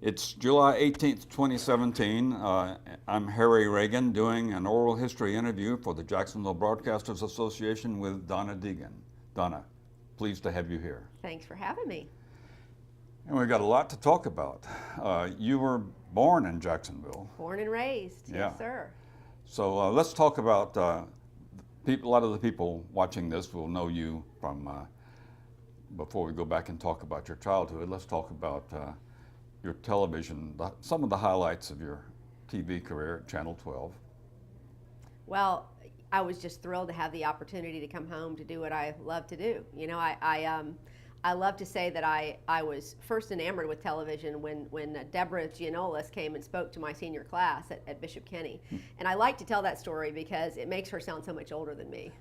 It's July 18th, 2017. I'm Harry Reagan doing an oral history interview for the Jacksonville Broadcasters Association with Donna Deegan. Donna, pleased to have you here. Thanks for having me. And we've got a lot to talk about. You were born in Jacksonville. Born and raised, Yeah. yes sir. So let's talk about, a lot of the people watching this will know you from, before we go back and talk about your childhood, let's talk about your television, some of the highlights of your TV career at Channel 12. Well, I was just thrilled to have the opportunity to come home to do what I love to do. You know, I love to say that I was first enamored with television when Deborah Gianolis came and spoke to my senior class at Bishop Kenny. And I like to tell that story because it makes her sound so much older than me.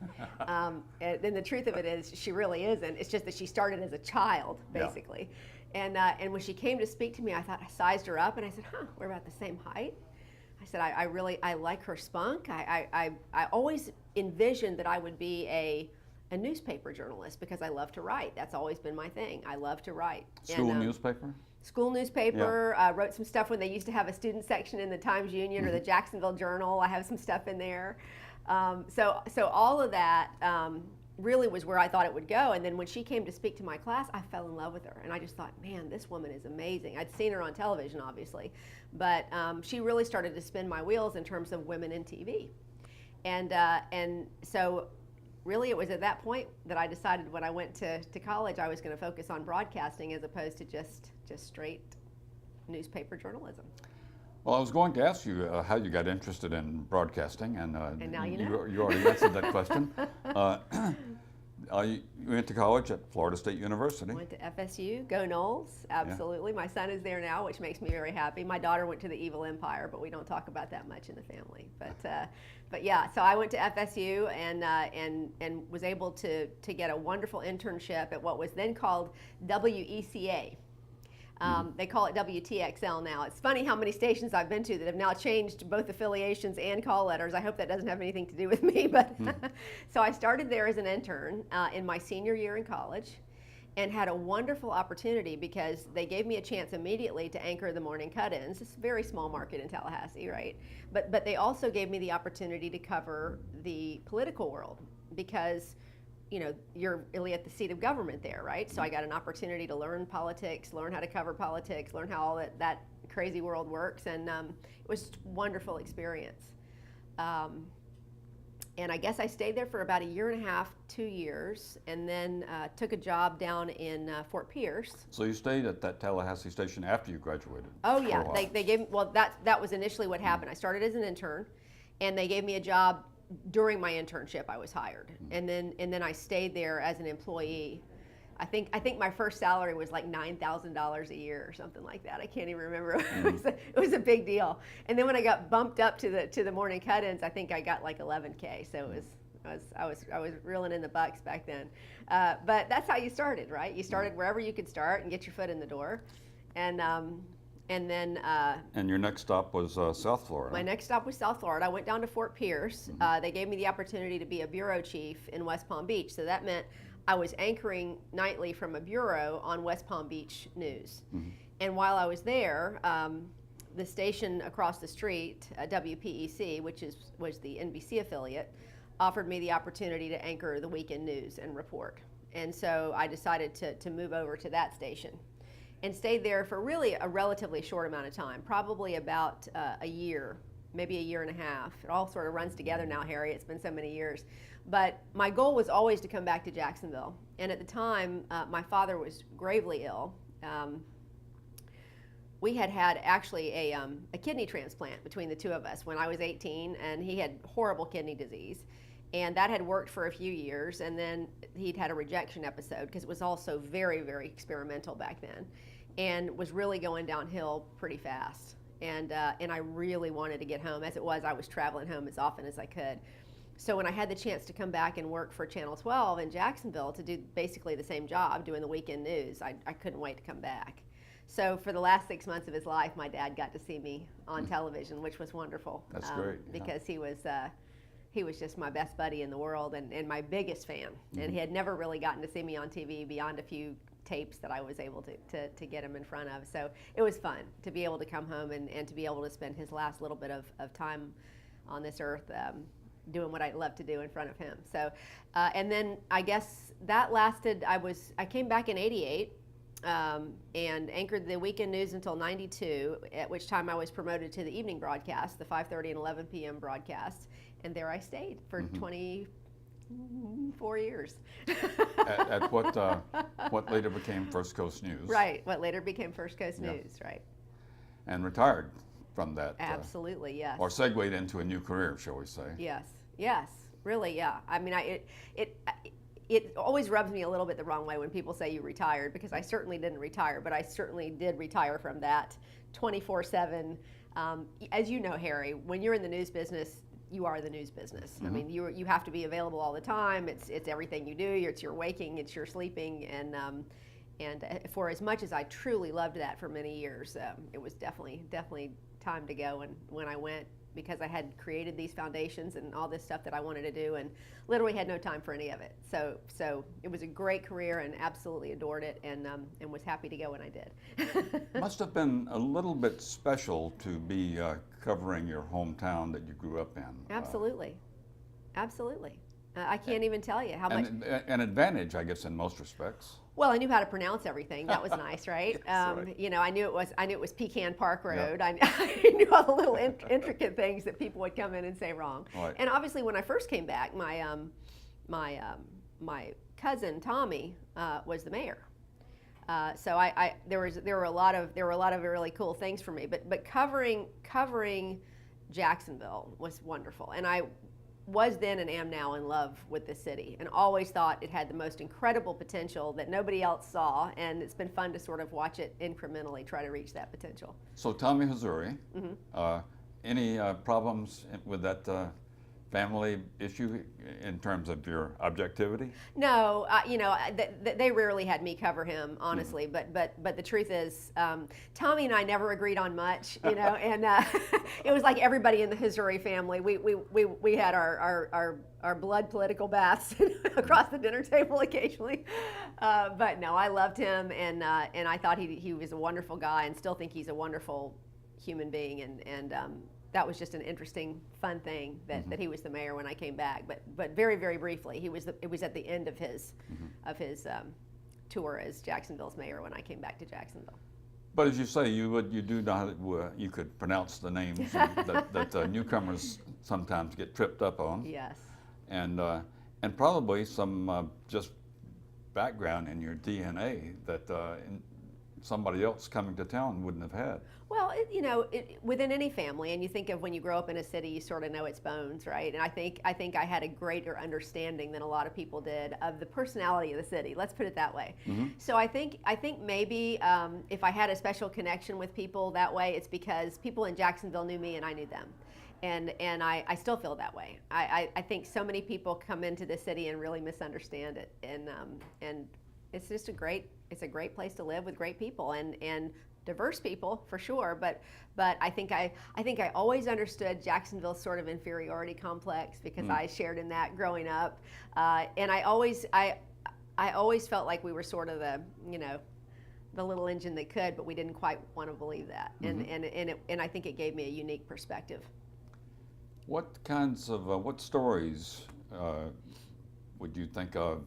And the truth of it is she really isn't. It's just that she started as a child, basically. Yeah. And when she came to speak to me, I thought I sized her up and I said, we're about the same height. I said, I like her spunk. I always envisioned that I would be a newspaper journalist because I love to write. That's always been my thing. I love to write. School newspaper? School newspaper. Yeah. Wrote some stuff when they used to have a student section in the Times Union or the Jacksonville Journal. I have some stuff in there. So all of that really was where I thought it would go. And then when she came to speak to my class, I fell in love with her. And I just thought, man, this woman is amazing. I'd seen her on television, obviously. But she really started to spin my wheels in terms of women in TV. And so really it was at that point that I decided when I went to college I was going to focus on broadcasting as opposed to just straight newspaper journalism. Well, I was going to ask you how you got interested in broadcasting, and now you know. You already answered that question. You went to college at Florida State University. Went to FSU, go Noles, absolutely. Yeah. My son is there now, which makes me very happy. My daughter went to the Evil Empire, but we don't talk about that much in the family. But yeah, so I went to FSU and was able to get a wonderful internship at what was then called WECA. They call it WTXL now. It's funny how many stations I've been to that have now changed both affiliations and call letters. I hope that doesn't have anything to do with me. But so I started there as an intern in my senior year in college and had a wonderful opportunity because they gave me a chance immediately to anchor the morning cut-ins. It's a very small market in Tallahassee, right? But they also gave me the opportunity to cover the political world because you know, you're really at the seat of government there, right? So I got an opportunity to learn politics, learn how to cover politics, learn how all that crazy world works, and it was just a wonderful experience. And I guess I stayed there for about a year and a half, 2 years, and then took a job down in Fort Pierce. So you stayed at that Tallahassee station after you graduated? Oh yeah, they gave me, well that was initially what happened. I started as an intern, and they gave me a job. During my internship, I was hired, and then I stayed there as an employee. I think my first salary was like $9,000 a year or something like that. I can't even remember. It was a big deal. And then when I got bumped up to the morning cut-ins, I think I got like 11K. So I was reeling in the bucks back then. But that's how you started, right? You started wherever you could start and get your foot in the door, and then. And your next stop was South Florida. My next stop was South Florida. I went down to Fort Pierce. They gave me the opportunity to be a bureau chief in West Palm Beach. So that meant I was anchoring nightly from a bureau on West Palm Beach news. And while I was there, the station across the street, WPEC, which was the NBC affiliate, offered me the opportunity to anchor the weekend news and report. And so I decided to move over to that station. And stayed there for really a relatively short amount of time, probably about a year, maybe a year and a half. It all sort of runs together now, Harry. It's been so many years. But my goal was always to come back to Jacksonville. And at the time, my father was gravely ill. We had actually a kidney transplant between the two of us when I was 18, and he had horrible kidney disease. And that had worked for a few years, and then he'd had a rejection episode because it was also very, very experimental back then, and was really going downhill pretty fast. And I really wanted to get home. As it was, I was traveling home as often as I could. So when I had the chance to come back and work for Channel 12 in Jacksonville to do basically the same job, doing the weekend news, I couldn't wait to come back. So for the last 6 months of his life, my dad got to see me on television, which was wonderful. That's great. Because he was just my best buddy in the world and my biggest fan. And he had never really gotten to see me on TV beyond a few tapes that I was able to get him in front of. So it was fun to be able to come home and to be able to spend his last little bit of time on this earth doing what I love to do in front of him. So, and then I guess that lasted, I came back in '88 and anchored the weekend news until '92, at which time I was promoted to the evening broadcast, the 5:30 and 11 p.m. broadcast, and there I stayed for 24 years. at what later became First Coast News. Right, what later became First Coast News, right. And retired from that. Absolutely, yes. Or segued into a new career, shall we say. Yes, really, yeah. I mean, it always rubs me a little bit the wrong way when people say you retired, because I certainly didn't retire, but I certainly did retire from that 24/7. As you know, Harry, when you're in the news business, you are the news business. I mean, you have to be available all the time. It's everything you do. It's your waking, it's your sleeping, and for as much as I truly loved that for many years, it was definitely time to go. And when I went, because I had created these foundations and all this stuff that I wanted to do, and literally had no time for any of it. So it was a great career, and absolutely adored it, and was happy to go when I did. Must have been a little bit special to be covering your hometown that you grew up in. Absolutely. I can't even tell you how much. An advantage, I guess, in most respects. Well, I knew how to pronounce everything. That was nice, right? Right. You know, I knew it was Pecan Park Road. Yeah. I knew all the little intricate things that people would come in and say wrong. Right. And obviously, when I first came back, my cousin Tommy was the mayor. So there were a lot of really cool things for me. But covering Jacksonville was wonderful, and I was then and am now in love with the city, and always thought it had the most incredible potential that nobody else saw, and it's been fun to sort of watch it incrementally try to reach that potential. So Tommy, Missouri, any problems with that family issue in terms of your objectivity? No, you know, they rarely had me cover him, honestly. But the truth is, Tommy and I never agreed on much, you know, and it was like everybody in the Missouri family. We had our blood political baths across the dinner table occasionally. But no, I loved him, and I thought he was a wonderful guy, and still think he's a wonderful human being, and that was just an interesting, fun thing that he was the mayor when I came back. But very, very briefly, it was at the end of his tour as Jacksonville's mayor when I came back to Jacksonville. But as you say, you could pronounce the names that newcomers sometimes get tripped up on. Yes. And probably some just background in your DNA that somebody else coming to town wouldn't have had. Well, within any family, and you think of when you grow up in a city, you sort of know its bones, right? And I think I had a greater understanding than a lot of people did of the personality of the city. Let's put it that way. So I think maybe if I had a special connection with people that way, it's because people in Jacksonville knew me and I knew them. And I still feel that way. I think so many people come into the city and really misunderstand it, and it's just a great place to live with great people and diverse people for sure. But I think I always understood Jacksonville's sort of inferiority complex because I shared in that growing up, and I always felt like we were sort of the little engine that could, but we didn't quite want to believe that, and I think it gave me a unique perspective. What kinds of what stories would you think of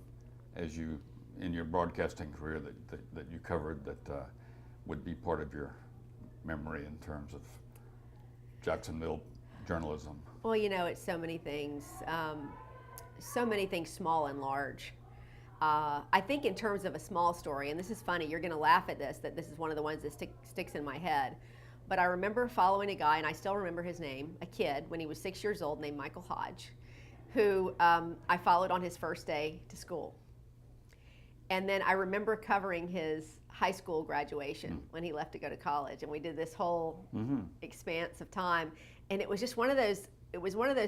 as you in your broadcasting career that you covered that would be part of your memory in terms of Jacksonville journalism? Well, it's so many things, small and large. I think in terms of a small story, and this is funny, you're going to laugh at this, that this is one of the ones that sticks in my head. But I remember following a guy, and I still remember his name, a kid, when he was 6 years old, named Michael Hodge, who I followed on his first day to school. And then I remember covering his high school graduation when he left to go to college, and we did this whole expanse of time. And it was just one of those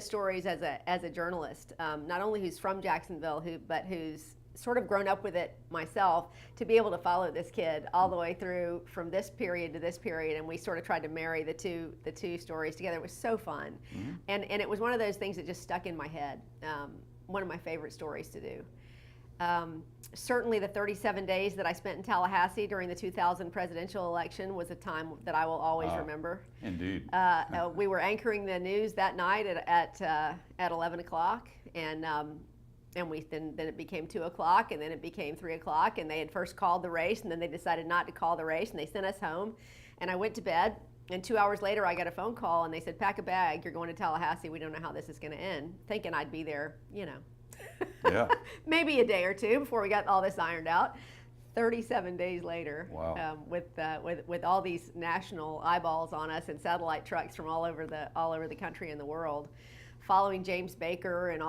stories as a journalist, not only who's from Jacksonville, but who's sort of grown up with it myself, to be able to follow this kid all the way through from this period to this period, and we sort of tried to marry the two stories together. It was so fun, and it was one of those things that just stuck in my head. One of my favorite stories to do. Certainly the 37 days that I spent in Tallahassee during the 2000 presidential election was a time that I will always remember. Indeed. We were anchoring the news that night at 11 o'clock, and then it became 2 o'clock, and then it became 3 o'clock, and they had first called the race, and then they decided not to call the race, and they sent us home, and I went to bed, and 2 hours later I got a phone call, and they said, pack a bag, you're going to Tallahassee, we don't know how this is going to end, thinking I'd be there, Yeah. maybe a day or two before we got all this ironed out. 37 days later, Wow. with all these national eyeballs on us and satellite trucks from all over the country and the world, following James Baker and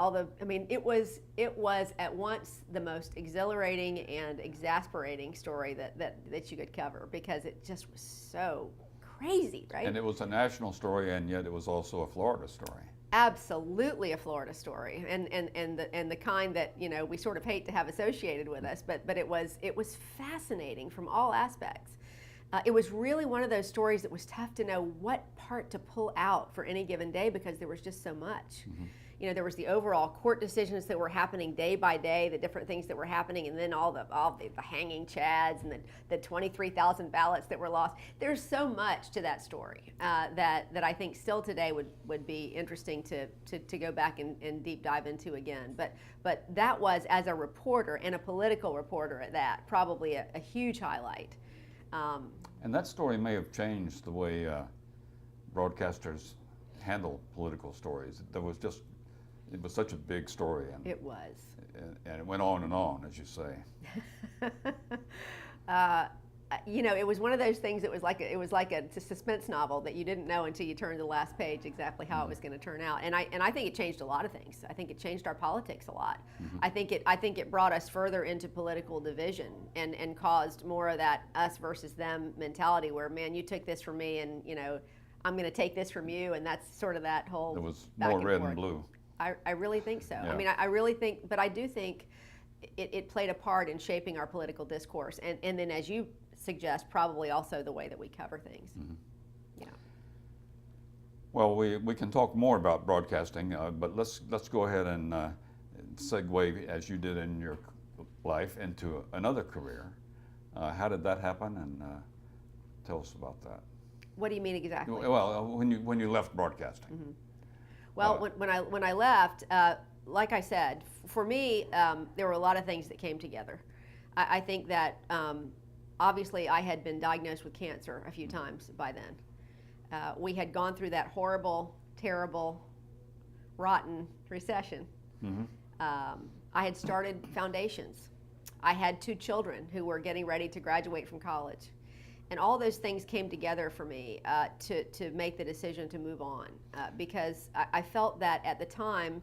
it was at once the most exhilarating and exasperating story that you could cover, because it just was so crazy, right? And it was a national story, and yet it was also a Florida story. Absolutely a Florida story, and the kind that we sort of hate to have associated with us, but it was fascinating from all aspects. It was really one of those stories that was tough to know what part to pull out for any given day, because there was just so much. Mm-hmm. There was the overall court decisions that were happening day by day, the different things that were happening, and then all the hanging chads and the 23,000 ballots that were lost. There's so much to that story that I think still today would be interesting to go back and deep dive into again. But that was, as a reporter, and a political reporter at that, probably a huge highlight. And that story may have changed the way broadcasters handle political stories. It was such a big story. And it was. And it went on, as you say. It was one of those things. It was like a suspense novel that you didn't know until you turned the last page exactly how it was going to turn out. And I think it changed a lot of things. I think it changed our politics a lot. Mm-hmm. I think it brought us further into political division and caused more of that us versus them mentality, where, man, you took this from me, and I'm going to take this from you, and that's sort of that whole. There was more red forth. and blue. I really think so. Yeah. I really think, but I do think it played a part in shaping our political discourse, and then, as you suggest, probably also the way that we cover things. Mm-hmm. Yeah. Well, we can talk more about broadcasting, but let's go ahead and segue, as you did in your life, into another career. How did that happen? And tell us about that. What do you mean exactly? Well, when you left broadcasting. Mm-hmm. Well, when I left, like I said, for me, there were a lot of things that came together. I think that obviously I had been diagnosed with cancer a few times by then. We had gone through that horrible, terrible, rotten recession. Mm-hmm. I had started foundations. I had 2 children who were getting ready to graduate from college. And all those things came together for me to make the decision to move on, because I felt that at the time,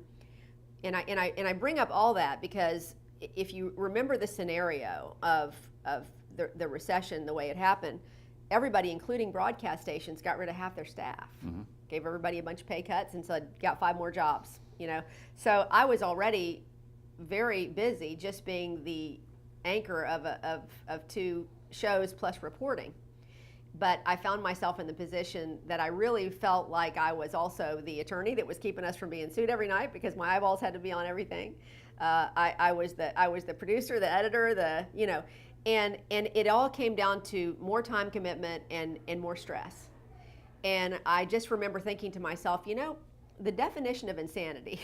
and I bring up all that because if you remember the scenario of the recession, the way it happened, everybody, including broadcast stations, got rid of half their staff, Mm-hmm. gave everybody a bunch of pay cuts, and said, got 5 more jobs. So I was already very busy just being the anchor of 2 shows plus reporting. But I found myself in the position that I really felt like I was also the attorney that was keeping us from being sued every night, because my eyeballs had to be on everything. I was the producer, the editor, and it all came down to more time commitment and more stress. And I just remember thinking to myself, the definition of insanity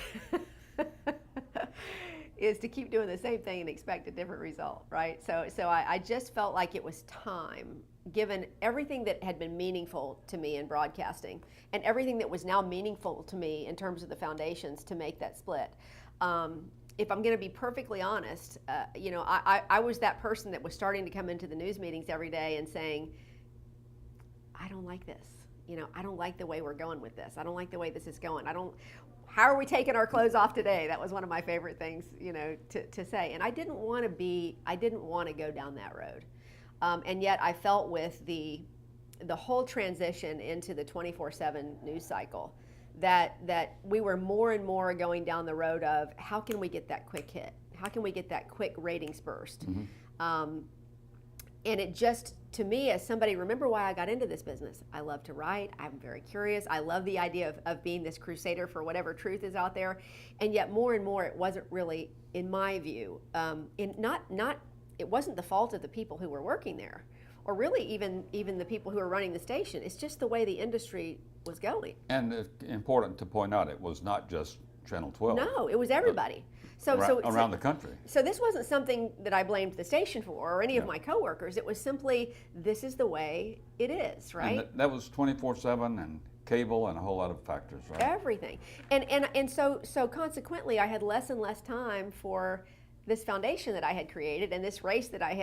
is to keep doing the same thing and expect a different result, right? So I just felt like it was time, given everything that had been meaningful to me in broadcasting and everything that was now meaningful to me in terms of the foundations, to make that split. If I'm going to be perfectly honest, I was that person that was starting to come into the news meetings every day and saying, I don't like this. I don't like the way we're going with this. I don't like the way this is going. How are we taking our clothes off today? That was one of my favorite things, to say. And I didn't want to go down that road. And yet I felt with the whole transition into the 24/7 news cycle that we were more and more going down the road of, how can we get that quick hit? How can we get that quick ratings burst? Mm-hmm. And it just, to me, as somebody, remember why I got into this business. I love to write. I'm very curious. I love the idea of being this crusader for whatever truth is out there. And yet more and more, it wasn't really, in my view, it wasn't the fault of the people who were working there, or really even the people who were running the station. It's just the way the industry was going. And it's important to point out, it was not just Channel 12. No, it was everybody. Around the country. So this wasn't something that I blamed the station for or any of my coworkers. It was simply, this is the way it is, right? And that was 24/7 and cable and a whole lot of factors, right? Everything. And so consequently, I had less and less time for this foundation that I had created and this race that I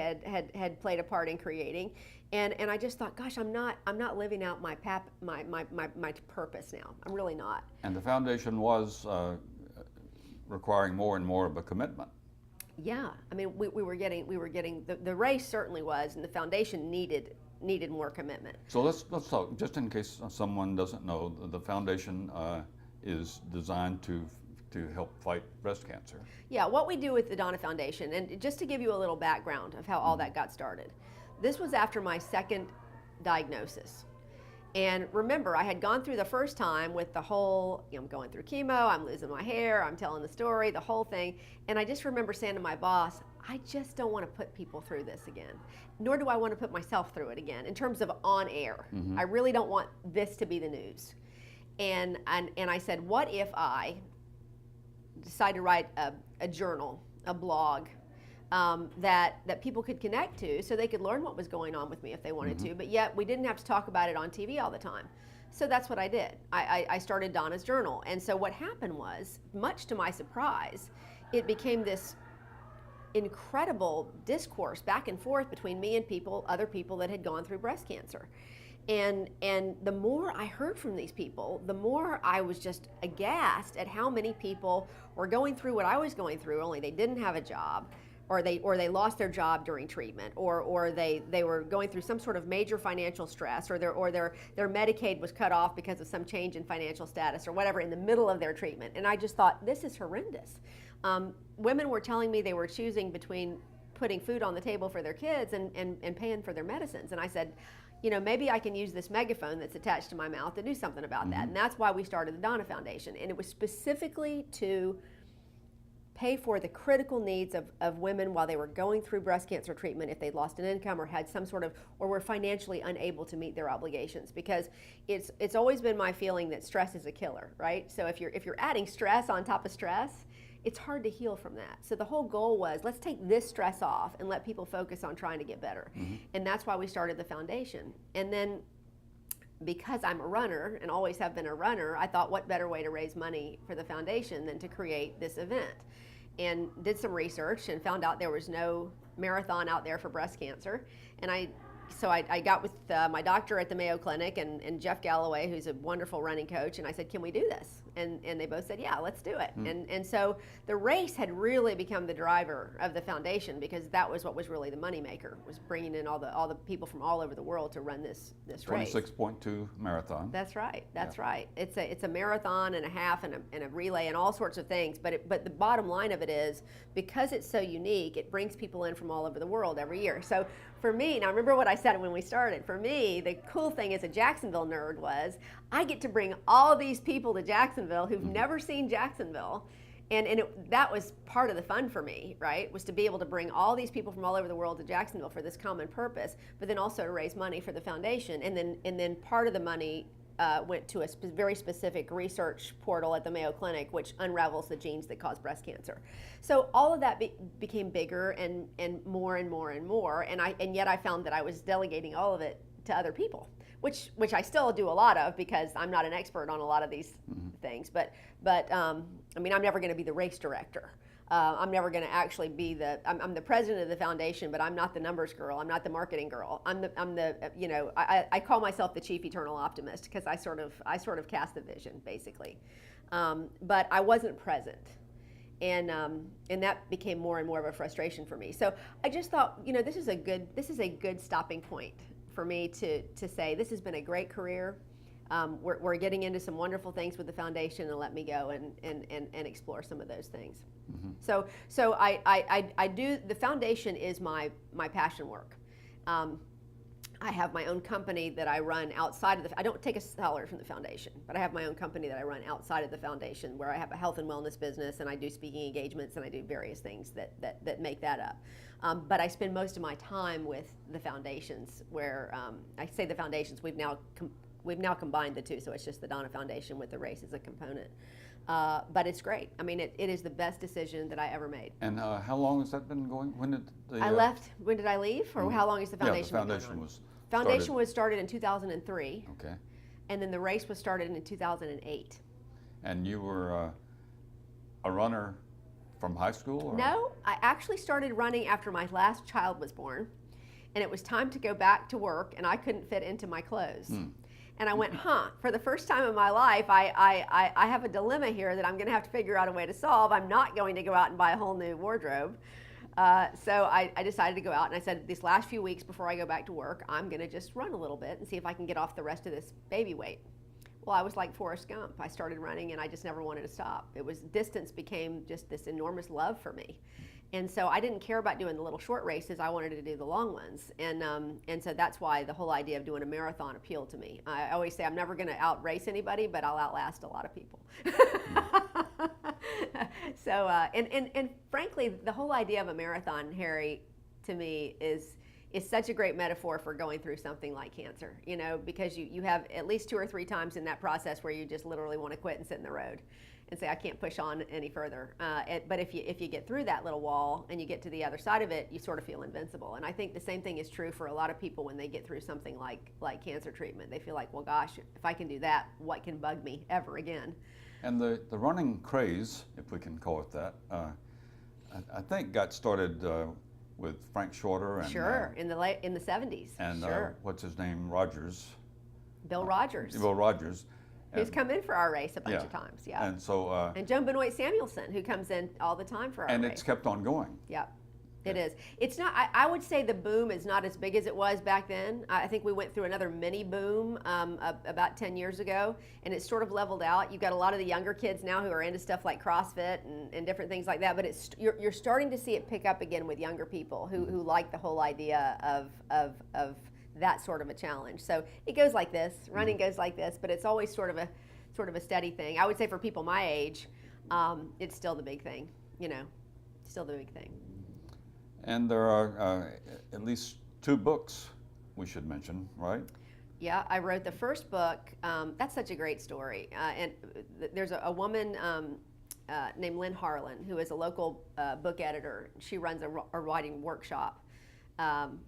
had played a part in creating. And I just thought, gosh, I'm not living out my purpose now. I'm really not. And the foundation was requiring more and more of a commitment. Yeah, I mean, we were getting the race certainly was, and the foundation needed more commitment. So let's talk, just in case someone doesn't know, the foundation is designed to help fight breast cancer. Yeah, what we do with the Donna Foundation, and just to give you a little background of how all that got started, this was after my second diagnosis. And remember, I had gone through the first time with the whole, I'm going through chemo, I'm losing my hair, I'm telling the story, the whole thing. And I just remember saying to my boss, I just don't want to put people through this again. Nor do I want to put myself through it again in terms of on air. Mm-hmm. I really don't want this to be the news. And I said, what if I decide to write a journal, a blog, that people could connect to so they could learn what was going on with me if they wanted to, but yet we didn't have to talk about it on TV all the time. So that's what I did. I started Donna's Journal. And so what happened was, much to my surprise, it became this incredible discourse back and forth between me and other people that had gone through breast cancer. And the more I heard from these people, the more I was just aghast at how many people were going through what I was going through, only they didn't have a job, or they lost their job during treatment, or they were going through some sort of major financial stress, or their Medicaid was cut off because of some change in financial status or whatever in the middle of their treatment. And I just thought, this is horrendous. Women were telling me they were choosing between putting food on the table for their kids and paying for their medicines. And I said, maybe I can use this megaphone that's attached to my mouth to do something about that. And that's why we started the Donna Foundation. And it was specifically to pay for the critical needs of women while they were going through breast cancer treatment, if they'd lost an income or had some sort of, or were financially unable to meet their obligations. Because it's always been my feeling that stress is a killer, right? So if you're adding stress on top of stress, it's hard to heal from that. So the whole goal was, let's take this stress off and let people focus on trying to get better. And that's why we started the foundation. And then, because I'm a runner and always have been a runner, I thought, what better way to raise money for the foundation than to create this event? And did some research and found out there was no marathon out there for breast cancer. And I got with my doctor at the Mayo Clinic and Jeff Galloway, who's a wonderful running coach, and I said, can we do this? And they both said, yeah, let's do it. And so the race had really become the driver of the foundation, because that was what was really the moneymaker, was bringing in all the people from all over the world to run this race. 26.2 marathon. That's right. That's right. It's a marathon and a half and a relay and all sorts of things. But the bottom line of it is, because it's so unique, it brings people in from all over the world every year. So for me, now remember what I said when we started. For me, the cool thing as a Jacksonville nerd was, I get to bring all these people to Jacksonville who've never seen Jacksonville. And that was part of the fun for me, right? Was to be able to bring all these people from all over the world to Jacksonville for this common purpose, but then also to raise money for the foundation. And then part of the money went to a very specific research portal at the Mayo Clinic, which unravels the genes that cause breast cancer. So all of that became bigger and more and more and more, and yet I found that I was delegating all of it to other people, which I still do a lot of, because I'm not an expert on a lot of these things. But I mean, I'm never going to be the race director. I'm never going to actually be I'm the president of the foundation, but I'm not the numbers girl. I'm not the marketing girl. I call myself the chief eternal optimist, because I sort of cast the vision, basically. But I wasn't present. And that became more and more of a frustration for me. So I just thought, this is a good stopping point for me to say, this has been a great career. We're getting into some wonderful things with the foundation, and let me go and explore some of those things. So I do, the foundation is my passion work. I have my own company that I run outside of I don't take a salary from the foundation, but I have my own company that I run outside of the foundation, where I have a health and wellness business, and I do speaking engagements, and I do various things that make that up. But I spend most of my time with the foundations, where I say the foundations, we've now combined the two, so it's just the Donna Foundation with the race as a component. But it's great. I mean, it is the best decision that I ever made. And how long has that been going? When did I left? When did I leave? Or how long is the foundation? Yeah, the foundation was Foundation was started in 2003. Okay. And then the race was started in 2008. And you were a runner from high school? Or? No, I actually started running after my last child was born, and it was time to go back to work, and I couldn't fit into my clothes. And I went, for the first time in my life, I have a dilemma here that I'm going to have to figure out a way to solve. I'm not going to go out and buy a whole new wardrobe. So I decided to go out, and I said, these last few weeks before I go back to work, I'm going to just run a little bit and see if I can get off the rest of this baby weight. Well, I was like Forrest Gump. I started running, and I just never wanted to stop. Distance became just this enormous love for me. And so I didn't care about doing the little short races. I wanted to do the long ones. And so that's why the whole idea of doing a marathon appealed to me. I always say I'm never going to outrace anybody, but I'll outlast a lot of people. So, and frankly, the whole idea of a marathon, Harry, to me is such a great metaphor for going through something like cancer, you know, because you have at least 2 or 3 times in that process where you just literally want to quit and sit in the road and say, I can't push on any further. But if you get through that little wall and you get to the other side of it, you sort of feel invincible. And I think the same thing is true for a lot of people when they get through something like cancer treatment. They feel like, well, gosh, if I can do that, what can bug me ever again? And the running craze, if we can call it that, I think got started with Frank Shorter. And, sure, in the 70s. And sure. What's his name? Rogers. Bill Rogers. Bill Rogers. Who's come in for our race a bunch of times, yeah. And so. And Joan Benoit Samuelson, who comes in all the time for our race. And it's kept on going. Yeah. It is. It's not. I would say the boom is not as big as it was back then. I think we went through another mini boom about 10 years ago, and it's sort of leveled out. You've got a lot of the younger kids now who are into stuff like CrossFit and different things like that. But you're starting to see it pick up again with younger people who like the whole idea of that sort of a challenge. So it goes like this. Running goes like this, but it's always sort of a steady thing. I would say for people my age, it's still the big thing. You know, still the big thing. And there are at least 2 books we should mention, right? Yeah, I wrote the first book. That's such a great story. And there's a woman named Lynn Harlan, who is a local book editor. She runs a writing workshop.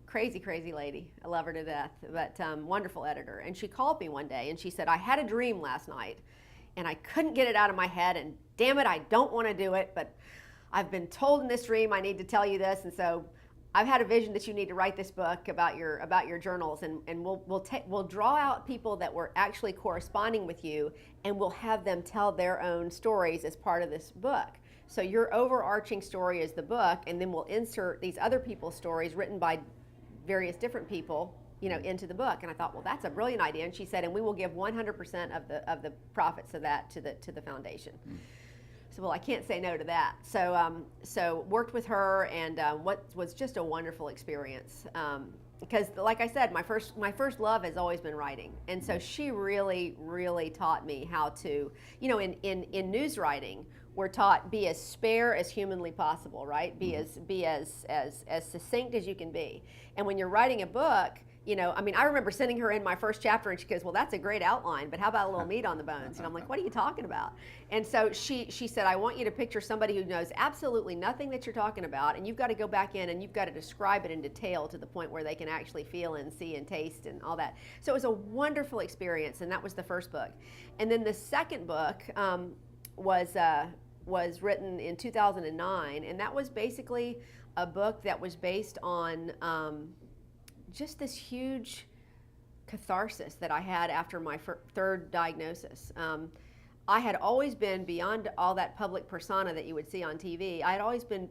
Crazy, crazy lady. I love her to death, but wonderful editor. And she called me one day and she said, I had a dream last night and I couldn't get it out of my head, and damn it, I don't want to do it, but I've been told in this dream I need to tell you this, and so I've had a vision that you need to write this book about your journals, and we'll draw out people that were actually corresponding with you, and we'll have them tell their own stories as part of this book. So your overarching story is the book, and then we'll insert these other people's stories written by various different people, you know, into the book. And I thought, well, that's a brilliant idea. And she said, and we will give 100% of the profits of that to the foundation. So, well, I can't say no to that. So worked with her, and what was just a wonderful experience. Because, like I said, my first love has always been writing, and so she really, really taught me how to, you know, in news writing, we're taught be as spare as humanly possible, right? Be as succinct as you can be. And when you're writing a book, you know, I mean, I remember sending her in my first chapter, and she goes, well, that's a great outline, but how about a little meat on the bones? And I'm like, what are you talking about? And so she said, I want you to picture somebody who knows absolutely nothing that you're talking about, and you've got to go back in and you've got to describe it in detail to the point where they can actually feel and see and taste and all that. So it was a wonderful experience, and that was the first book. And then the second book was written in 2009, and that was basically a book that was based on just this huge catharsis that I had after my third diagnosis. I had always been, beyond all that public persona that you would see on TV, I had always been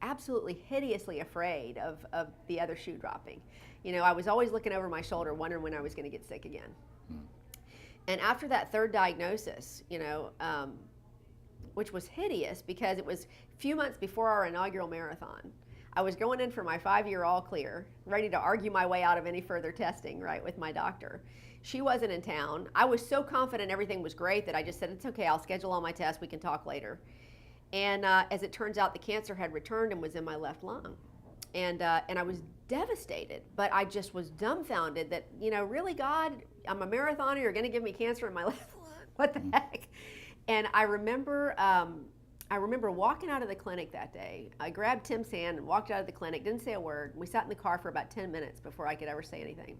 absolutely hideously afraid of the other shoe dropping. You know, I was always looking over my shoulder wondering when I was going to get sick again. And after that third diagnosis, you know, which was hideous because it was a few months before our inaugural marathon, I was going in for my 5-year all clear, ready to argue my way out of any further testing, right, with my doctor. She wasn't in town. I was so confident everything was great that I just said, it's okay, I'll schedule all my tests, we can talk later. And as it turns out, the cancer had returned and was in my left lung. And I was devastated, but I just was dumbfounded that, really, God, I'm a marathoner, you're gonna give me cancer in my left lung, what the heck? And I remember walking out of the clinic that day. I grabbed Tim's hand and walked out of the clinic, didn't say a word. We sat in the car for about 10 minutes before I could ever say anything.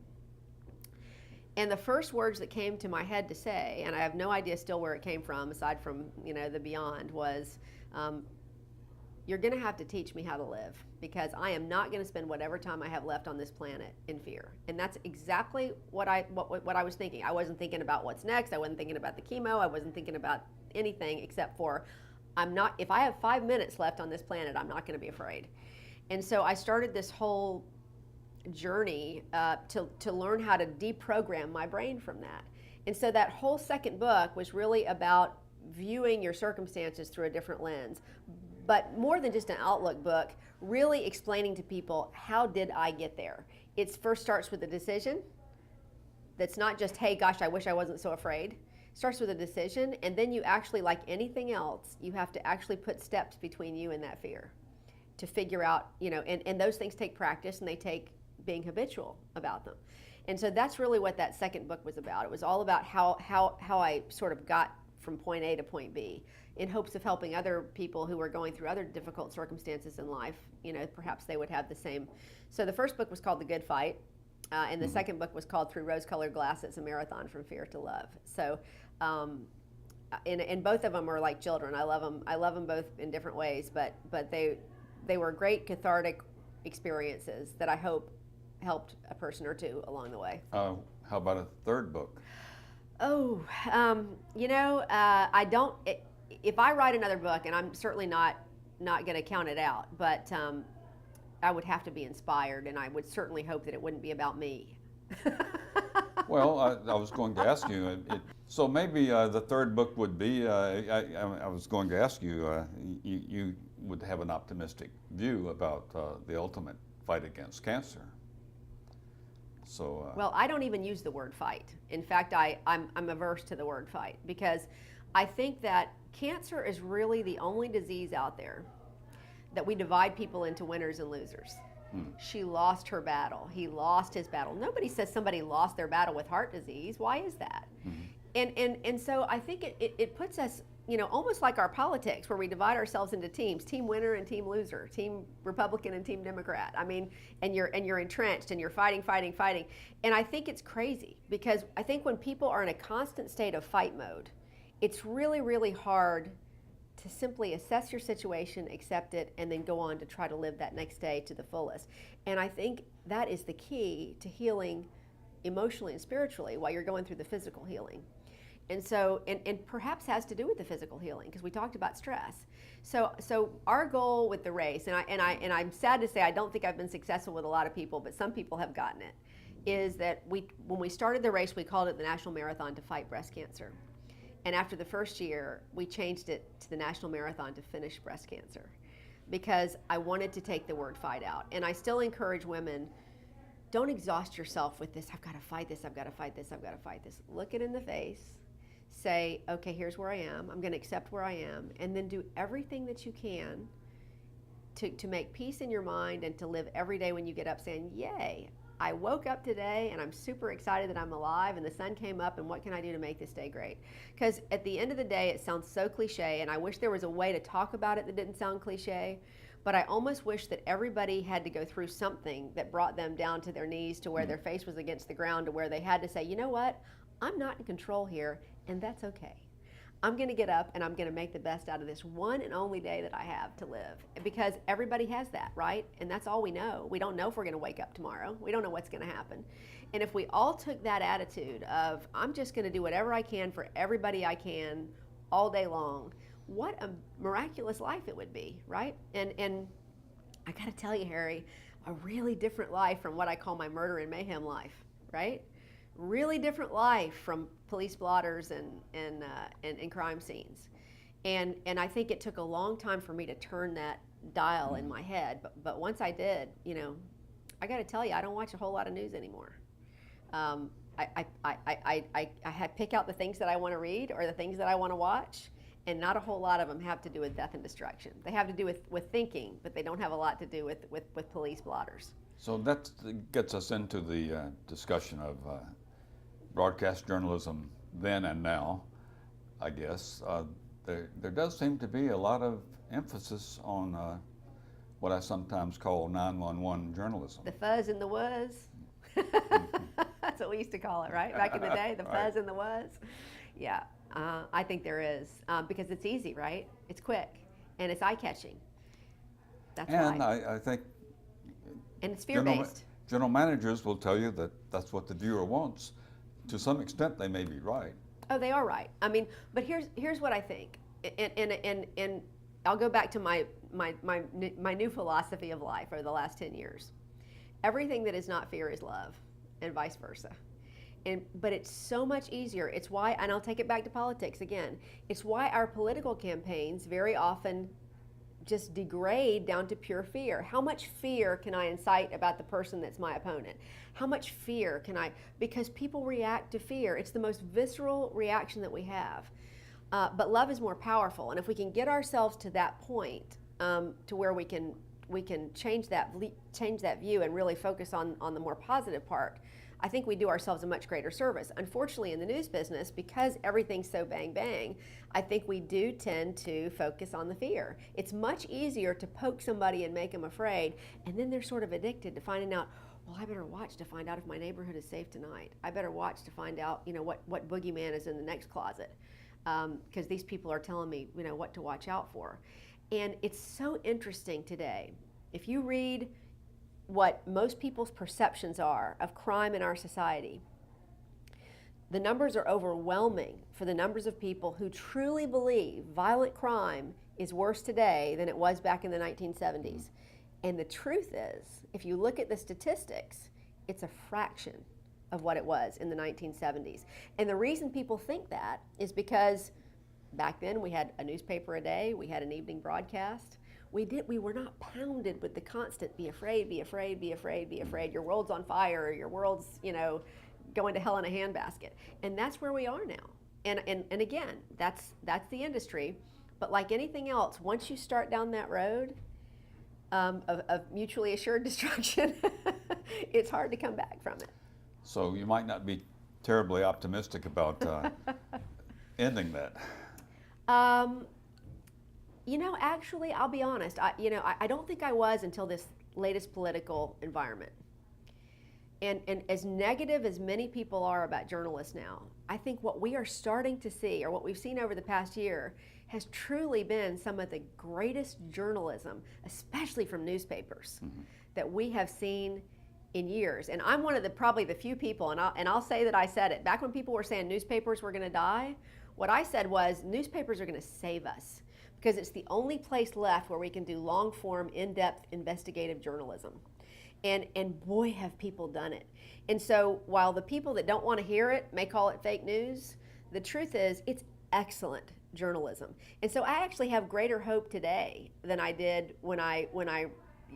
And the first words that came to my head to say, and I have no idea still where it came from, aside from, the beyond, was, you're gonna have to teach me how to live, because I am not gonna spend whatever time I have left on this planet in fear. And that's exactly what I was thinking. I wasn't thinking about what's next. I wasn't thinking about the chemo. I wasn't thinking about anything except for, if I have 5 minutes left on this planet, I'm not gonna be afraid. And so I started this whole journey to learn how to deprogram my brain from that. And so that whole second book was really about viewing your circumstances through a different lens, but more than just an outlook book, really explaining to people, how did I get there? It first starts with a decision that's not just, hey, gosh, I wish I wasn't so afraid. It starts with a decision, and then you actually, like anything else, you have to actually put steps between you and that fear to figure out, and those things take practice, and they take being habitual about them. And so that's really what that second book was about. It was all about how I sort of got from point A to point B, in hopes of helping other people who are going through other difficult circumstances in life. Perhaps they would have the same. So the first book was called The Good Fight, and the second book was called Through Rose-Colored Glasses: A Marathon from Fear to Love. So, and both of them are like children. I love them. I love them both in different ways, but they were great cathartic experiences that I hope helped a person or two along the way. How about a third book? Oh, I don't. If I write another book, and I'm certainly not going to count it out, but I would have to be inspired, and I would certainly hope that it wouldn't be about me. Well, I was going to ask you. So maybe the third book would be. I was going to ask you. You would have an optimistic view about the ultimate fight against cancer. So. Well, I don't even use the word fight. In fact, I'm averse to the word fight, because I think that cancer is really the only disease out there that we divide people into winners and losers. She lost her battle. He lost his battle. Nobody says somebody lost their battle with heart disease. Why is that? And so I think it puts us, almost like our politics, where we divide ourselves into teams: team winner and team loser, team Republican and team Democrat. I mean, and you're entrenched and you're fighting. And I think it's crazy, because I think when people are in a constant state of fight mode, it's really, really hard to simply assess your situation, accept it, and then go on to try to live that next day to the fullest. And I think that is the key to healing emotionally and spiritually while you're going through the physical healing. And so, and perhaps has to do with the physical healing, because we talked about stress. So our goal with the race, and I'm sad to say I don't think I've been successful with a lot of people, but some people have gotten it, is that when we started the race, we called it the National Marathon to Fight Breast Cancer. And after the first year, we changed it to the National Marathon to Finish Breast Cancer, because I wanted to take the word fight out. And I still encourage women, don't exhaust yourself with this, I've got to fight this, I've got to fight this, I've got to fight this. Look it in the face, say, okay, here's where I am, I'm going to accept where I am, and then do everything that you can to make peace in your mind, and to live every day when you get up saying, yay, I woke up today and I'm super excited that I'm alive and the sun came up, and what can I do to make this day great? Because at the end of the day, it sounds so cliche, and I wish there was a way to talk about it that didn't sound cliche, but I almost wish that everybody had to go through something that brought them down to their knees, to where their face was against the ground, to where they had to say, you know what, I'm not in control here, and that's okay. I'm going to get up and I'm going to make the best out of this one and only day that I have to live, because everybody has that, right? And that's all we know. We don't know if we're going to wake up tomorrow. We don't know what's going to happen. And if we all took that attitude of, I'm just going to do whatever I can for everybody I can all day long, what a miraculous life it would be, right? And I got to tell you, Harry, a really different life from what I call my murder and mayhem life, right? Really different life from police blotters and crime scenes. And I think it took a long time for me to turn that dial in my head. But once I did, you know, I got to tell you, I don't watch a whole lot of news anymore. I had pick out the things that I want to read or the things that I want to watch, and not a whole lot of them have to do with death and destruction. They have to do with thinking, but they don't have a lot to do with police blotters. So that gets us into the discussion of broadcast journalism then and now, I guess. There does seem to be a lot of emphasis on what I sometimes call 911 journalism. The fuzz in the was. That's what we used to call it, right? Back in the day, the fuzz in the was. Yeah, I think there is, because it's easy, right? It's quick, and it's eye-catching. That's and why. I think And it's fear-based. General managers will tell you that that's what the viewer wants. To some extent, they may be right. Oh, they are right. I mean, but here's what I think, and I'll go back to my new philosophy of life over the last 10 years. Everything that is not fear is love, and vice versa. But it's so much easier. It's why, and I'll take it back to politics again. It's why our political campaigns very often just degrade down to pure fear. How much fear can I incite about the person that's my opponent? How much fear can I, because people react to fear. It's the most visceral reaction that we have. But love is more powerful. And if we can get ourselves to that point, to where we can change that view and really focus on the more positive part, I think we do ourselves a much greater service. Unfortunately, in the news business, because everything's so bang bang, I think we do tend to focus on the fear. It's much easier to poke somebody and make them afraid, and then they're sort of addicted to finding out, well, I better watch to find out if my neighborhood is safe tonight. I better watch to find out, you know, what boogeyman is in the next closet, because these people are telling me, you know, what to watch out for. And it's so interesting today. If you read what most people's perceptions are of crime in our society, the numbers are overwhelming for the numbers of people who truly believe violent crime is worse today than it was back in the 1970s. And the truth is, if you look at the statistics, it's a fraction of what it was in the 1970s. And the reason people think that is because back then we had a newspaper a day, we had an evening broadcast. We were not pounded with the constant be afraid, be afraid, be afraid, be afraid. Your world's on fire, or your world's, you know, going to hell in a handbasket. And that's where we are now. And again, that's the industry. But like anything else, once you start down that road of mutually assured destruction, it's hard to come back from it. So you might not be terribly optimistic about ending that. You know, actually, I'll be honest. I don't think I was until this latest political environment. And as negative as many people are about journalists now, I think what we are starting to see, or what we've seen over the past year, has truly been some of the greatest journalism, especially from newspapers, that we have seen in years. And I'm one of probably the few people, and I'll say that I said it. Back when people were saying newspapers were going to die, what I said was newspapers are going to save us, because it's the only place left where we can do long-form, in-depth investigative journalism. And boy, have people done it. And so while the people that don't want to hear it may call it fake news, the truth is it's excellent journalism. And so I actually have greater hope today than I did when I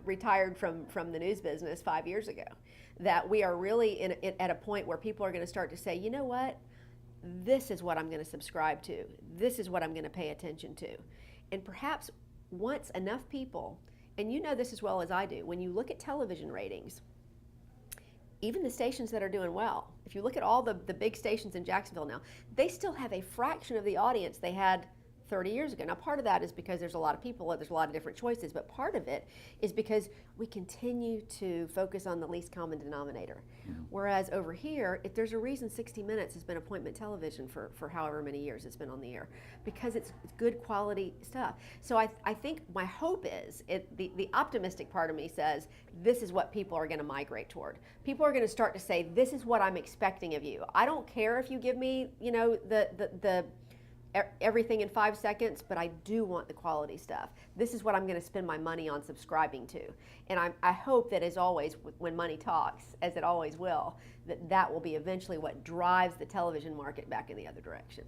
retired from the news business 5 years ago, that we are really at a point where people are going to start to say, you know what, this is what I'm going to subscribe to. This is what I'm going to pay attention to. And perhaps once enough people, and you know this as well as I do, when you look at television ratings, even the stations that are doing well, if you look at all the big stations in Jacksonville now, they still have a fraction of the audience they had 30 years ago. Now, part of that is because there's a lot of people, there's a lot of different choices, but part of it is because we continue to focus on the least common denominator. Whereas over here, if there's a reason 60 Minutes has been appointment television for however many years it's been on the air, because it's good quality stuff. So I think my hope is, the optimistic part of me says, this is what people are going to migrate toward. People are going to start to say, this is what I'm expecting of you. I don't care if you give me, you know, the everything in 5 seconds, but I do want the quality stuff. This is what I'm going to spend my money on subscribing to. And I hope that, as always, when money talks, as it always will, that will be eventually what drives the television market back in the other direction.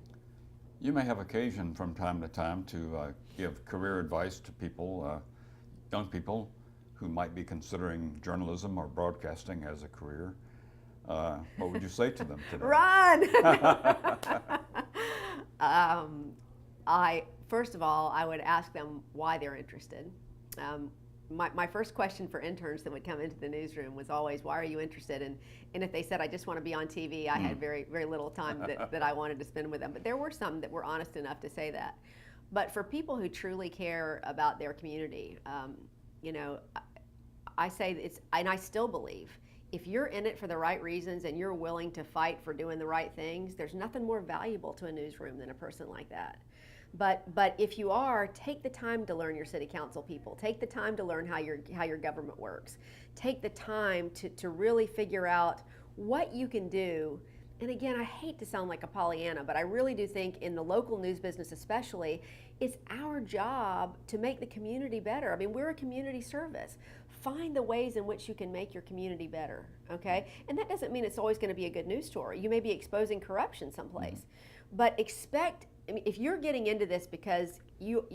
You may have occasion from time to time to give career advice to people young people who might be considering journalism or broadcasting as a career, what would you say to them today? Run! First of all, I would ask them why they're interested. My first question for interns that would come into the newsroom was always, why are you interested? And if they said, I just want to be on TV, I had very, very little time that I wanted to spend with them. But there were some that were honest enough to say that. But for people who truly care about their community, I say and I still believe, if you're in it for the right reasons and you're willing to fight for doing the right things, there's nothing more valuable to a newsroom than a person like that. But if you are, take the time to learn your city council people. Take the time to learn how your government works. Take the time to really figure out what you can do. And again, I hate to sound like a Pollyanna, but I really do think in the local news business especially, it's our job to make the community better. I mean, we're a community service. Find the ways in which you can make your community better, okay? And that doesn't mean it's always going to be a good news story. You may be exposing corruption someplace, but if you're getting into this because you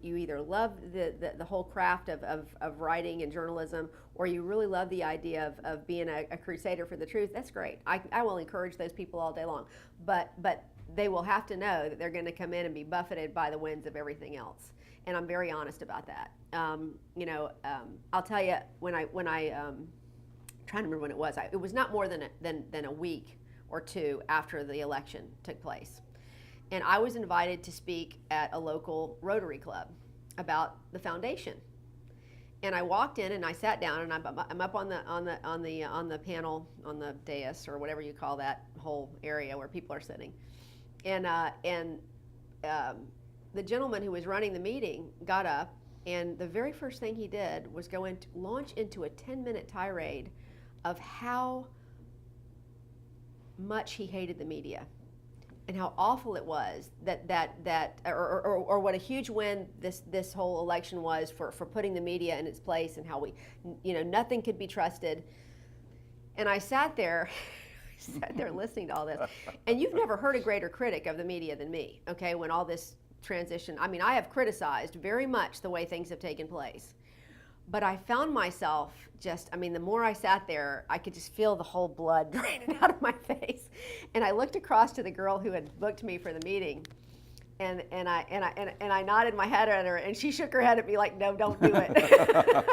either love the whole craft of writing and journalism, or you really love the idea of being a crusader for the truth, that's great. I will encourage those people all day long, but they will have to know that they're going to come in and be buffeted by the winds of everything else. And I'm very honest about that. I'll tell you, when I trying to remember when it was. It was not more than a week or two after the election took place, and I was invited to speak at a local Rotary Club about the foundation. And I walked in and I sat down, and I'm up on the panel, on the dais or whatever you call that whole area where people are sitting, and the gentleman who was running the meeting got up, and the very first thing he did was launch into a 10-minute tirade of how much he hated the media and how awful it was or what a huge win this whole election was for putting the media in its place, and how nothing could be trusted. And I sat there listening to all this, and you've never heard a greater critic of the media than me, okay, when all this transition. I mean, I have criticized very much the way things have taken place, but I found myself the more I sat there, I could just feel the whole blood draining out of my face. And I looked across to the girl who had booked me for the meeting, and I nodded my head at her, and she shook her head at me like, no, don't do it.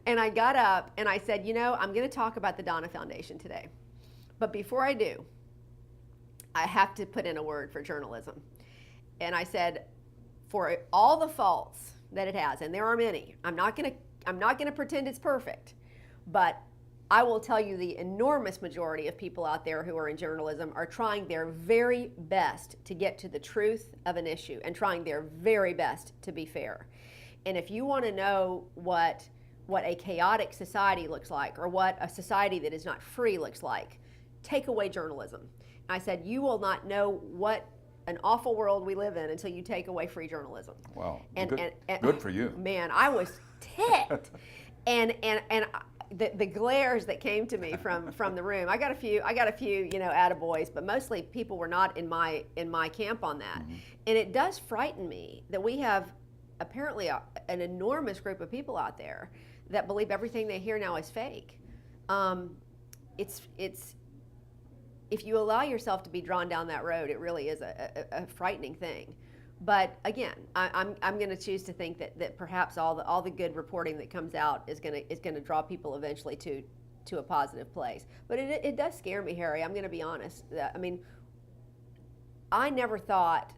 And I got up and I said, I'm going to talk about the Donna Foundation today, but before I do, I have to put in a word for journalism. And I said, for all the faults that it has, and there are many, I'm not going to pretend it's perfect, but I will tell you the enormous majority of people out there who are in journalism are trying their very best to get to the truth of an issue and trying their very best to be fair. And if you want to know what a chaotic society looks like, or what a society that is not free looks like, take away journalism. And I said, you will not know what an awful world we live in until you take away free journalism. Wow, and good for you. Man, I was ticked. and the glares that came to me from the room, I got a few attaboys, but mostly people were not in my camp on that. Mm-hmm. And it does frighten me that we have apparently an enormous group of people out there that believe everything they hear now is fake. It's if you allow yourself to be drawn down that road, it really is a frightening thing. But again, I'm going to choose to think that perhaps all the good reporting that comes out is going to draw people eventually to a positive place. But it does scare me, Harry. I'm going to be honest. I mean, I never thought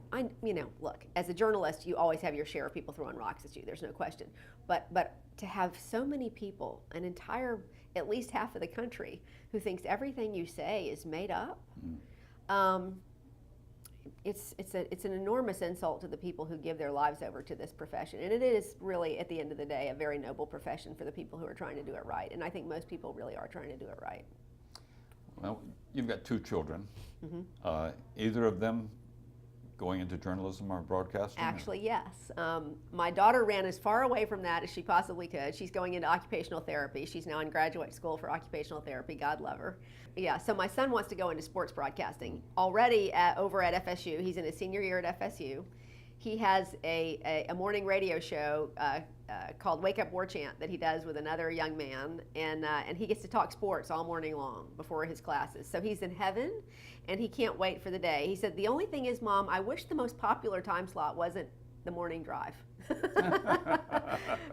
look, as a journalist, you always have your share of people throwing rocks at you. There's no question. But to have so many people, an entire, at least half of the country, who thinks everything you say is made up. It's an enormous insult to the people who give their lives over to this profession. And it is really, at the end of the day, a very noble profession for the people who are trying to do it right. And I think most people really are trying to do it right. Well, you've got 2 children. Mm-hmm. Either of them going into journalism or broadcasting? Actually, yes. My daughter ran as far away from that as she possibly could. She's going into occupational therapy. She's now in graduate school for occupational therapy. God love her. Yeah, so my son wants to go into sports broadcasting. Already over at FSU, he's in his senior year at FSU. he has a morning radio show called Wake Up War Chant that he does with another young man, and he gets to talk sports all morning long before his classes. So he's in heaven, and he can't wait for the day. He said, the only thing is, Mom, I wish the most popular time slot wasn't the morning drive.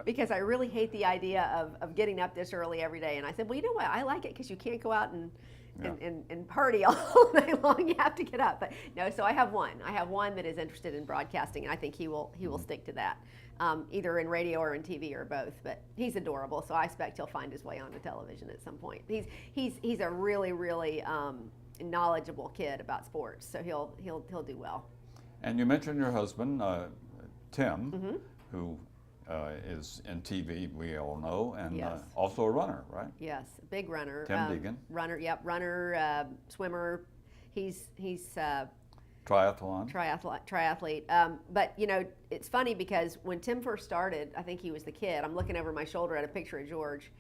Because I really hate the idea of getting up this early every day. And I said, well, you know what? I like it because you can't go out and party all day long. You have to get up. But no, so I have one that is interested in broadcasting, and I think he will stick to that, either in radio or in TV or both. But he's adorable, so I expect he'll find his way onto television at some point. He's a really, really knowledgeable kid about sports, so he'll do well. And you mentioned your husband, Tim, who is in TV, we all know, and Yes. Also a runner, right? Yes, a big runner. Tim Deegan. Runner, swimmer. He's Triathlon. triathlete. But you know, it's funny because when Tim first started, I think he was the kid. I'm looking over my shoulder at a picture of George,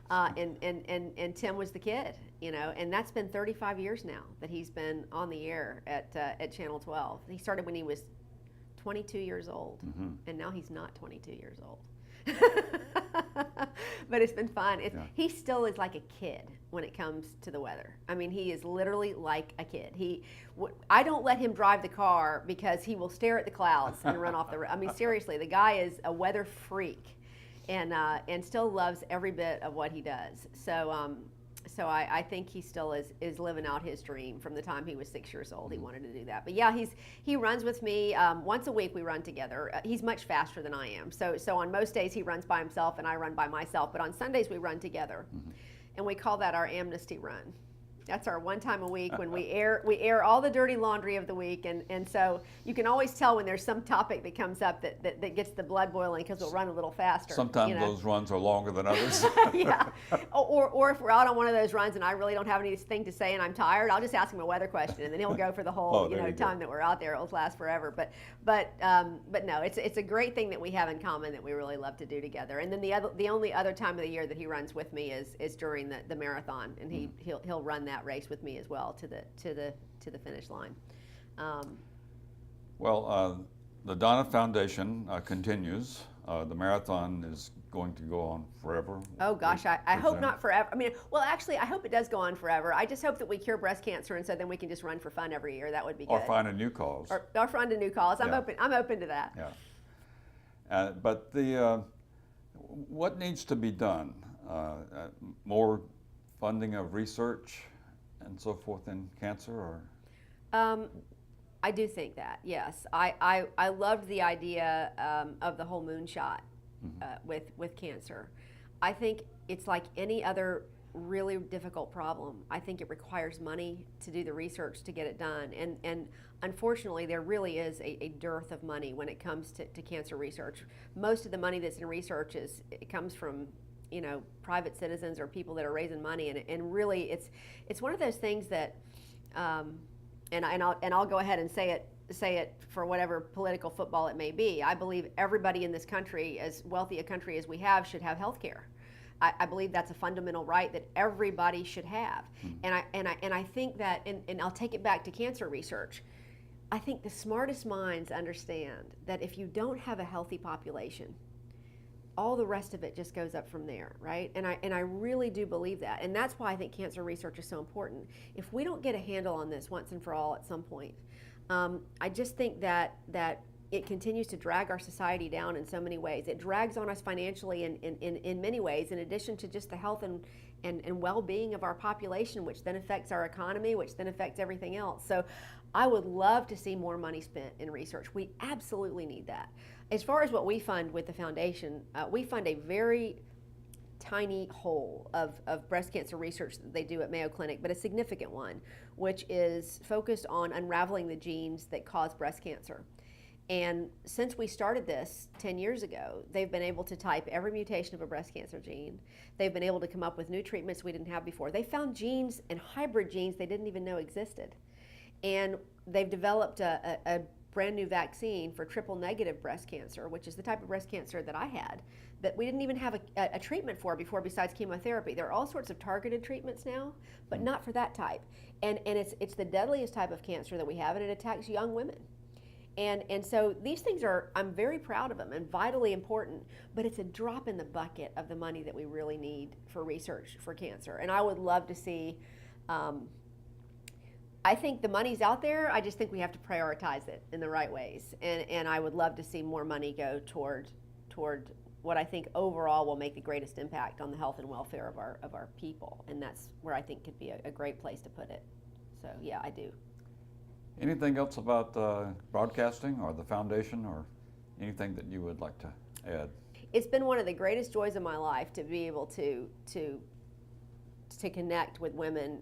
and Tim was the kid. You know, and that's been 35 years now that he's been on the air at Channel 12. He started when he was 22 years old, and now he's not 22 years old. But it's been fun. He still is like a kid when it comes to the weather. I mean, he is literally like a kid. I don't let him drive the car because he will stare at the clouds and run off the road. I mean, seriously, the guy is a weather freak, and still loves every bit of what he does. So I think he still is living out his dream from the time he was 6 years old. He wanted to do that. But yeah, he runs with me. Once a week we run together. He's much faster than I am. So on most days he runs by himself and I run by myself. But on Sundays we run together. And we call that our amnesty run. That's our one time a week when we air all the dirty laundry of the week, and so you can always tell when there's some topic that comes up that gets the blood boiling because we'll run a little faster. Sometimes those runs are longer than others. Yeah, or if we're out on one of those runs and I really don't have anything to say and I'm tired, I'll just ask him a weather question and then he'll go for the whole time that we're out there. It'll last forever. But no, it's a great thing that we have in common that we really love to do together. And then the only other time of the year that he runs with me is during the marathon, and he'll run that race with me as well to the finish line. The Donna Foundation continues. The marathon is going to go on forever. Oh gosh, I hope not forever. I mean, well, actually, I hope it does go on forever. I just hope that we cure breast cancer, and so then we can just run for fun every year. That would be good. Or find a new cause. Or find a new cause. I'm open to that. Yeah. But what needs to be done? More funding of research and so forth in cancer, or? I do think that, yes. I loved the idea of the whole moonshot with cancer. I think it's like any other really difficult problem. I think it requires money to do the research to get it done, and unfortunately there really is a dearth of money when it comes to cancer research. Most of the money that's in research it comes from private citizens or people that are raising money, and really it's one of those things that and I'll go ahead and say it for whatever political football it may be. I believe everybody in this country, as wealthy a country as we have, should have health care. I believe that's a fundamental right that everybody should have. And I think that, and I'll take it back to cancer research. I think the smartest minds understand that if you don't have a healthy population, all the rest of it just goes up from there, right? And I really do believe that. And that's why I think cancer research is so important. If we don't get a handle on this once and for all at some point, I just think that it continues to drag our society down in so many ways. It drags on us financially in many ways, in addition to just the health and well-being of our population, which then affects our economy, which then affects everything else. So I would love to see more money spent in research. We absolutely need that. As far as what we fund with the foundation, we fund a very tiny hole of breast cancer research that they do at Mayo Clinic, but a significant one, which is focused on unraveling the genes that cause breast cancer. And since we started this 10 years ago, they've been able to type every mutation of a breast cancer gene. They've been able to come up with new treatments we didn't have before. They found genes and hybrid genes they didn't even know existed. And they've developed a brand new vaccine for triple negative breast cancer, which is the type of breast cancer that I had, that we didn't even have a treatment for before besides chemotherapy. There are all sorts of targeted treatments now, but not for that type. And it's the deadliest type of cancer that we have, and it attacks young women. And so these things are, I'm very proud of them and vitally important, but it's a drop in the bucket of the money that we really need for research for cancer. And I would love to see, I think the money's out there, I just think we have to prioritize it in the right ways. And I would love to see more money go toward what I think overall will make the greatest impact on the health and welfare of our people. And that's where I think could be a great place to put it. So yeah, I do. Anything else about broadcasting or the foundation, or anything that you would like to add? It's been one of the greatest joys of my life to be able to connect with women.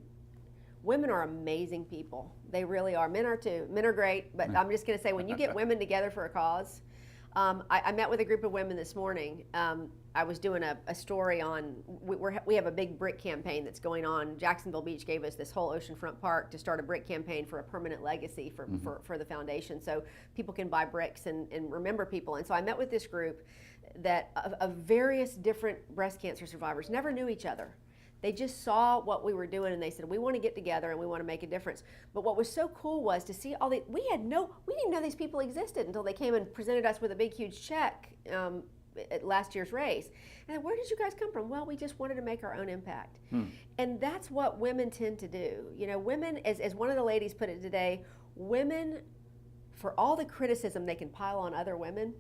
Women are amazing people. They really are. Men are too. Men are great, but I'm just going to say, when you get women together for a cause, I met with a group of women this morning. I was doing a story on, we have a big brick campaign that's going on. Jacksonville Beach gave us this whole oceanfront park to start a brick campaign for a permanent legacy for the foundation, so people can buy bricks and remember people. And so I met with this group that of various different breast cancer survivors, never knew each other. They just saw what we were doing and they said, we want to get together and we want to make a difference. But what was so cool was to see all the, we didn't know these people existed until they came and presented us with a big, huge check at last year's race. And where did you guys come from? Well, we just wanted to make our own impact. And that's what women tend to do. You know, women, as one of the ladies put it today, women, for all the criticism they can pile on other women,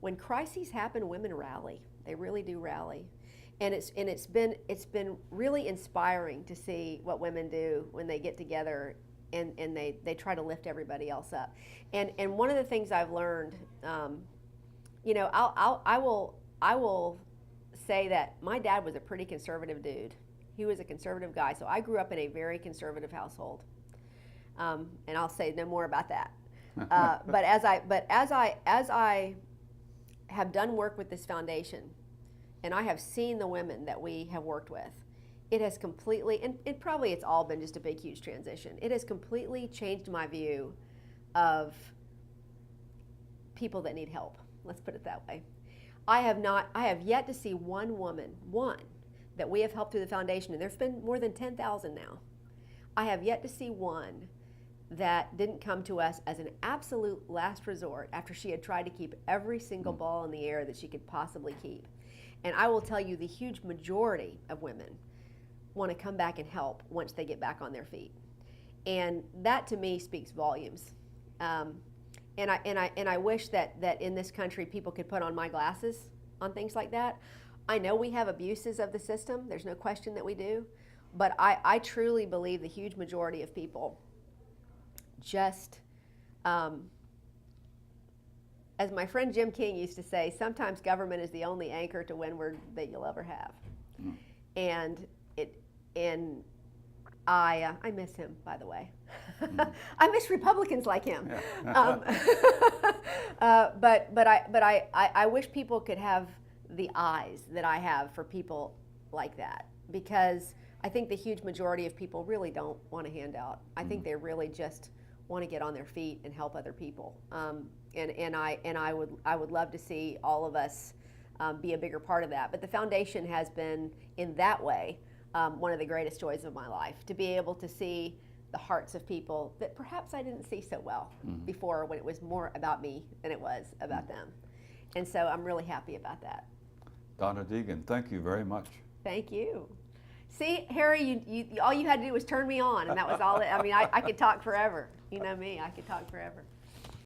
when crises happen, women rally. They really do rally. And it's been really inspiring to see what women do when they get together and they try to lift everybody else up. And one of the things I've learned, you know, I will say that my dad was a pretty conservative dude. He was a conservative guy, so I grew up in a very conservative household. And I'll say no more about that. But as I have done work with this foundation, and I have seen the women that we have worked with, it has completely, and it's all been just a big, huge transition. It has completely changed my view of people that need help. Let's put it that way. I have yet to see one woman, that we have helped through the foundation, and there's been more than 10,000 now. I have yet to see one that didn't come to us as an absolute last resort after she had tried to keep every single ball in the air that she could possibly keep. And I will tell you, the huge majority of women want to come back and help once they get back on their feet. And that to me speaks volumes. And I wish that in this country people could put on my glasses on things like that. I know we have abuses of the system, there's no question that we do, but I truly believe the huge majority of people just, as my friend Jim King used to say, sometimes government is the only anchor to windward that you'll ever have. And I miss him, by the way. I miss Republicans like him. But I wish people could have the eyes that I have for people like that, because I think the huge majority of people really don't want a handout. I think they really just want to get on their feet and help other people. And I would love to see all of us be a bigger part of that. But the foundation has been, in that way, one of the greatest joys of my life, to be able to see the hearts of people that perhaps I didn't see so well before, when it was more about me than it was about them. And so I'm really happy about that. Donna Deegan, thank you very much. Thank you. See, Harry, you all you had to do was turn me on, and that was all. I mean, I could talk forever. You know me, I could talk forever.